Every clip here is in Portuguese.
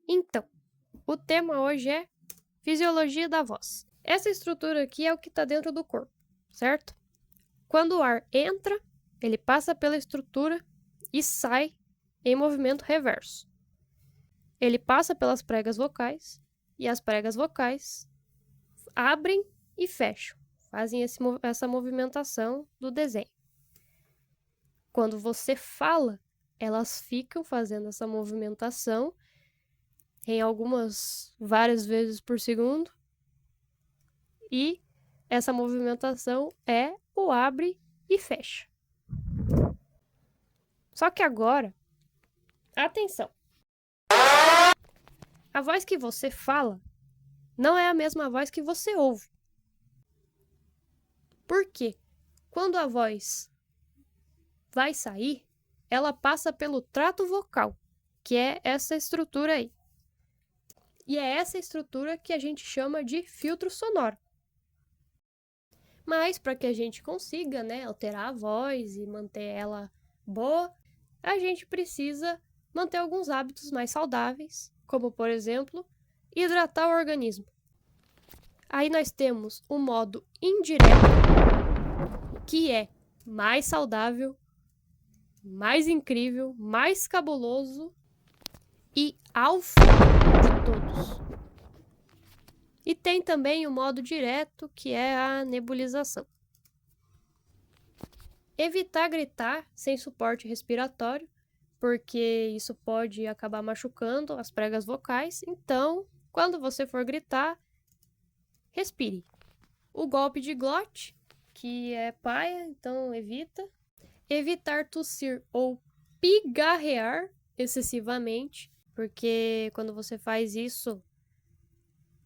Então, o tema hoje é fisiologia da voz. Essa estrutura aqui é o que está dentro do corpo, certo? Quando o ar entra, ele passa pela estrutura e sai em movimento reverso. Ele passa pelas pregas vocais e as pregas vocais abrem e fecham, fazem essa movimentação do desenho. Quando você fala, elas ficam fazendo essa movimentação em várias vezes por segundo, e essa movimentação é o abre e fecha. Só que agora, atenção! A voz que você fala não é a mesma voz que você ouve. Por quê? Quando a voz vai sair, ela passa pelo trato vocal, que é essa estrutura aí. E é essa estrutura que a gente chama de filtro sonoro. Mas para que a gente consiga, alterar a voz e manter ela boa, a gente precisa manter alguns hábitos mais saudáveis, como, por exemplo, hidratar o organismo. Aí nós temos o modo indireto, que é mais saudável, mais incrível, mais cabuloso e alfa de todos. E tem também o modo direto, que é a nebulização. Evitar gritar sem suporte respiratório, porque isso pode acabar machucando as pregas vocais. Então, quando você for gritar, respire. O golpe de glote, que é paia, então evita. Evitar tossir ou pigarrear excessivamente, porque quando você faz isso,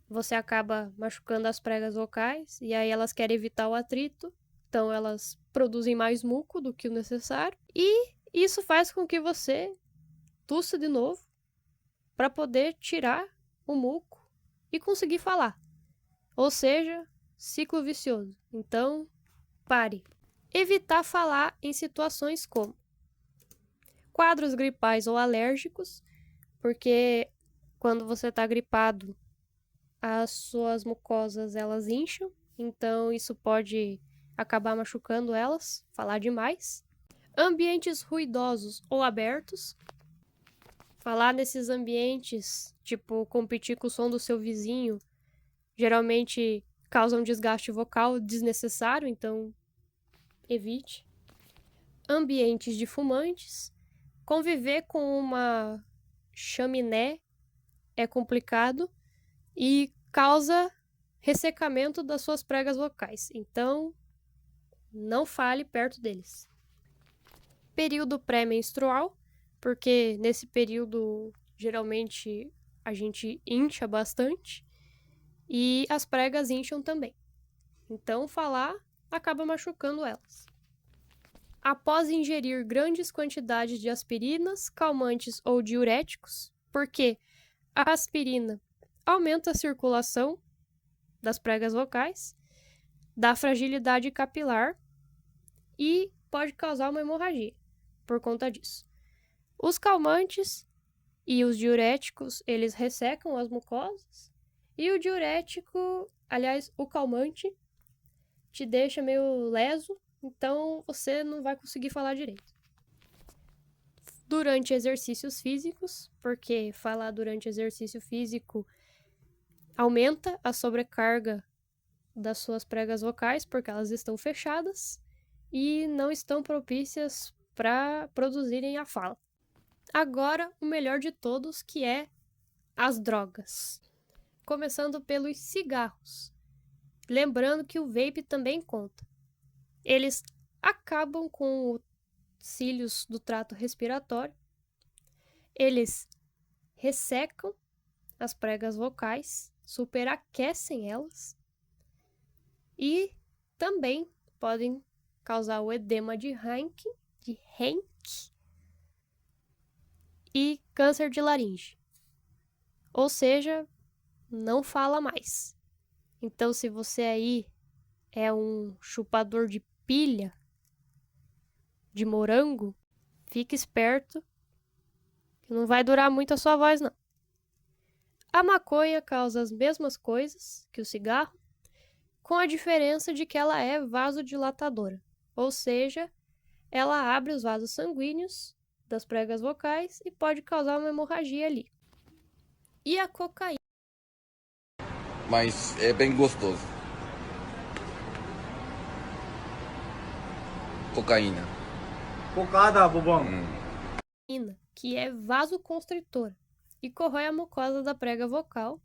você acaba machucando as pregas vocais, e aí elas querem evitar o atrito, então elas produzem mais muco do que o necessário, e isso faz com que você tussa de novo para poder tirar o muco e conseguir falar. Ou seja, ciclo vicioso. Então, pare. Evitar falar em situações como quadros gripais ou alérgicos, porque quando você está gripado, as suas mucosas elas incham, então isso pode acabar machucando elas, falar demais. Ambientes ruidosos ou abertos, falar nesses ambientes, tipo competir com o som do seu vizinho, geralmente causa um desgaste vocal desnecessário, então evite. Ambientes de fumantes, conviver com uma chaminé é complicado e causa ressecamento das suas pregas vocais. Então, não fale perto deles. Período pré-menstrual, porque nesse período, geralmente, a gente incha bastante e as pregas incham também. Então, falar acaba machucando elas. Após ingerir grandes quantidades de aspirinas, calmantes ou diuréticos, porque a aspirina aumenta a circulação das pregas vocais, dá fragilidade capilar e pode causar uma hemorragia por conta disso. Os calmantes e os diuréticos, eles ressecam as mucosas, e o diurético, aliás, o calmante, te deixa meio leso, então você não vai conseguir falar direito. Durante exercícios físicos, porque falar durante exercício físico aumenta a sobrecarga das suas pregas vocais, porque elas estão fechadas e não estão propícias para produzirem a fala. Agora, o melhor de todos, que é as drogas. Começando pelos cigarros. Lembrando que o vape também conta. Eles acabam com os cílios do trato respiratório, eles ressecam as pregas vocais, superaquecem elas e também podem causar o edema de Henke e câncer de laringe. Ou seja, não fala mais. Então, se você aí é um chupador de pilha de morango, fique esperto que não vai durar muito a sua voz, não. A maconha causa as mesmas coisas que o cigarro, com a diferença de que ela é vasodilatadora, ou seja, ela abre os vasos sanguíneos das pregas vocais e pode causar uma hemorragia ali. E a cocaína? Mas é bem gostoso. Cocaína. Cocada, bobão. Que é vasoconstritora e corrói a mucosa da prega vocal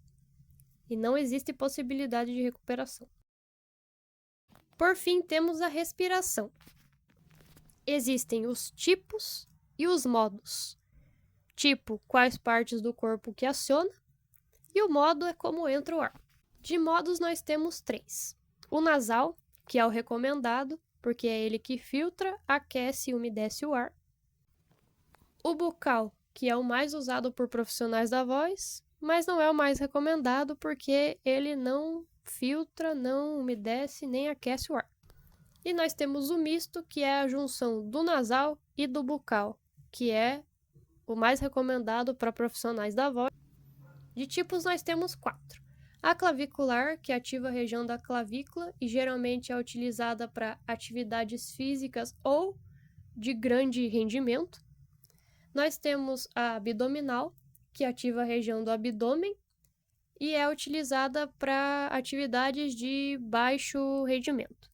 e não existe possibilidade de recuperação. Por fim, temos a respiração. Existem os tipos e os modos. Tipo, quais partes do corpo que aciona, e o modo é como entra o ar. De modos, nós temos 3. O nasal, que é o recomendado, porque é ele que filtra, aquece e umedece o ar. O bucal, que é o mais usado por profissionais da voz, mas não é o mais recomendado porque ele não filtra, não umedece nem aquece o ar. E nós temos o misto, que é a junção do nasal e do bucal, que é o mais recomendado para profissionais da voz. De tipos nós temos 4. A clavicular, que ativa a região da clavícula e geralmente é utilizada para atividades físicas ou de grande rendimento. Nós temos a abdominal, que ativa a região do abdômen e é utilizada para atividades de baixo rendimento.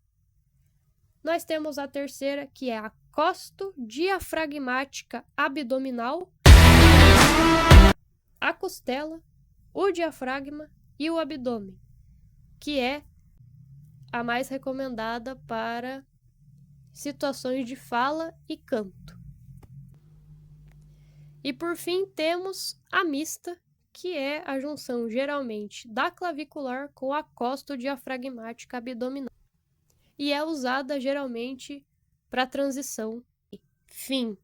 Nós temos a terceira, que é a costodiafragmática abdominal, a costela, o diafragma e o abdômen, que é a mais recomendada para situações de fala e canto. E por fim temos a mista, que é a junção geralmente da clavicular com a costodiafragmática abdominal e é usada geralmente para transição. Fim.